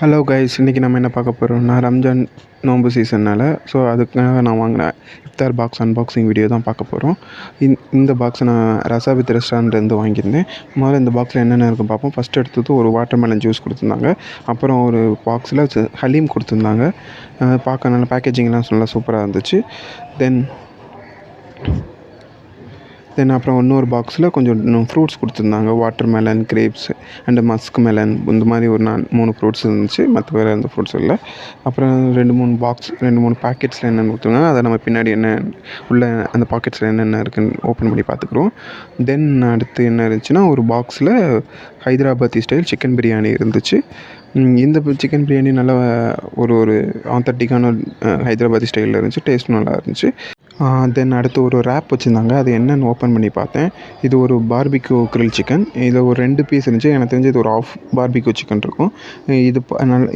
Hello guys, இன்றைக்கி நம்ம என்ன பார்க்க போகிறோம்னா ரம்ஜான் நோன்பு சீசன்னால் அதுக்காக நான் வாங்கின இஃப்தார் பாக்ஸ் அன்பாக்சிங் வீடியோ தான் பார்க்க போகிறோம். இந்த பாக்ஸை நான் ரெஸ்டாரண்ட்லேருந்து வாங்கியிருந்தேன். முதல்ல இந்த பாக்ஸில் என்னென்ன இருக்குன்னு பார்ப்போம். ஃபஸ்ட்டு எடுத்தது ஒரு வாட்டர்மெலன் ஜூஸ் கொடுத்துருந்தாங்க. அப்புறம் ஒரு பாக்ஸில் ஹலீம் கொடுத்துருந்தாங்க. பார்க்க நல்ல பேக்கேஜிங்லாம் நல்லா சூப்பராக இருந்துச்சு. தென் அப்புறம் இன்னொரு பாக்ஸில் கொஞ்சம் ஃப்ரூட்ஸ் கொடுத்துருந்தாங்க. Watermelon, grapes and musk melon, இந்த மாதிரி ஒரு 3 ஃப்ரூட்ஸ் இருந்துச்சு. மற்ற வேறு எந்த ஃப்ரூட்ஸ் இல்லை. அப்புறம் 2-3 பேக்கெட்ஸில் என்னென்ன கொடுத்துருந்தாங்க அதை நம்ம பின்னாடி என்ன உள்ள அந்த பாக்கெட்ஸில் என்னென்ன இருக்குன்னு ஓப்பன் பண்ணி பார்த்துக்குறோம். தென் அடுத்து என்ன இருந்துச்சுன்னா, ஒரு பாக்ஸில் ஹைதராபாத்தி ஸ்டைல் சிக்கன் பிரியாணி இருந்துச்சு. இந்த சிக்கன் பிரியாணி நல்லா ஒரு ஆத்தென்டிக்கான ஹைதராபாத்தி ஸ்டைலில் இருந்துச்சு. டேஸ்ட்டும் நல்லா இருந்துச்சு. தென் அடுத்து ஒரு ரேப் வச்சுருந்தாங்க. அது என்னென்னு ஓப்பன் பண்ணி பார்த்தேன். இது ஒரு பார்பிக்யூ கிரில் சிக்கன். இதில் ஒரு 2 பீஸ் இருந்துச்சு. எனக்கு தெரிஞ்சு இது ஒரு ஆஃப் பார்பிக்யூ சிக்கன் இருக்கும்.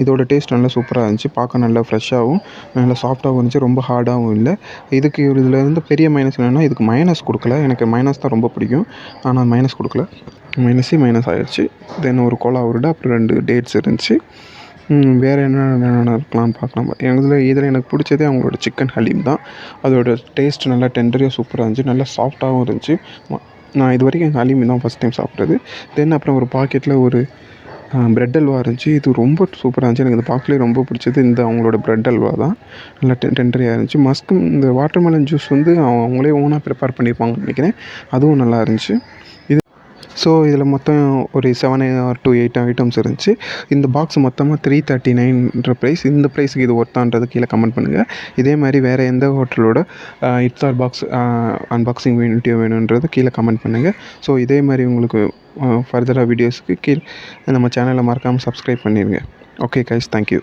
இதோட டேஸ்ட் நல்லா சூப்பராக இருந்துச்சு. பார்க்க நல்லா ஃப்ரெஷ்ஷாகவும் நல்லா சாஃப்டாகவும் இருந்துச்சு. ரொம்ப ஹார்டாகவும் இல்லை. இதில் இருந்து பெரிய மைனஸ் என்னென்னா, இதுக்கு மைனஸ் கொடுக்கல. எனக்கு மைனஸ் தான் ரொம்ப பிடிக்கும். ஆனால் மைனஸ் கொடுக்கல. மைனஸ் ஆகிடுச்சு. தென் ஒரு கோலா உருண்டை, அப்புறம் 2 டேட்ஸ் இருந்துச்சு. வேறு என்னென்ன இருக்கலாம்னு பார்க்கலாம். இதில் எனக்கு பிடிச்சதே அவங்களோட சிக்கன் ஹலீம் தான். அதோட டேஸ்ட் நல்லா டெண்டரியாக சூப்பராக இருந்துச்சு. நல்லா சாஃப்டாகவும் இருந்துச்சு. நான் இது வரைக்கும் ஹலீம் தான் ஃபஸ்ட் டைம் சாப்பிட்றது. தென் அப்புறம் ஒரு பாக்கெட்டில் ஒரு ப்ரெட் அல்வா இருந்துச்சு. இது ரொம்ப சூப்பராக இருந்துச்சு. எனக்கு இந்த பாக்கெட்லேயே ரொம்ப பிடிச்சது இந்த அவங்களோட ப்ரெட் அல்வா தான். நல்லா டெண்டரியாக இருந்துச்சு. இந்த வாட்டர்மெலன் ஜூஸ் அவங்களே ஓனாக ப்ரிப்பேர் பண்ணியிருப்பாங்கன்னு நினைக்கிறேன். அதுவும் நல்லா இருந்துச்சு. இதில் மொத்தம் ஒரு 7 to 8 ஐட்டம்ஸ் இருந்துச்சு. இந்த பாக்ஸ் மொத்தமாக 339 ப்ரைஸ். இந்த ப்ரைஸுக்கு இது ஒர்த்தான்றது கீழே கமெண்ட் பண்ணுங்கள். இதே மாதிரி வேறு எந்த ஹோட்டலோட இஃப்தார் பாக்ஸ் அன்பாக்சிங் வீடியோ வேணுன்றது கீழே கமெண்ட் பண்ணுங்கள். இதே மாதிரி உங்களுக்கு ஃபர்தராக வீடியோஸுக்கு நம்ம சேனலை மறக்காமல் சப்ஸ்கிரைப் பண்ணிடுங்க. Okay guys, thank you.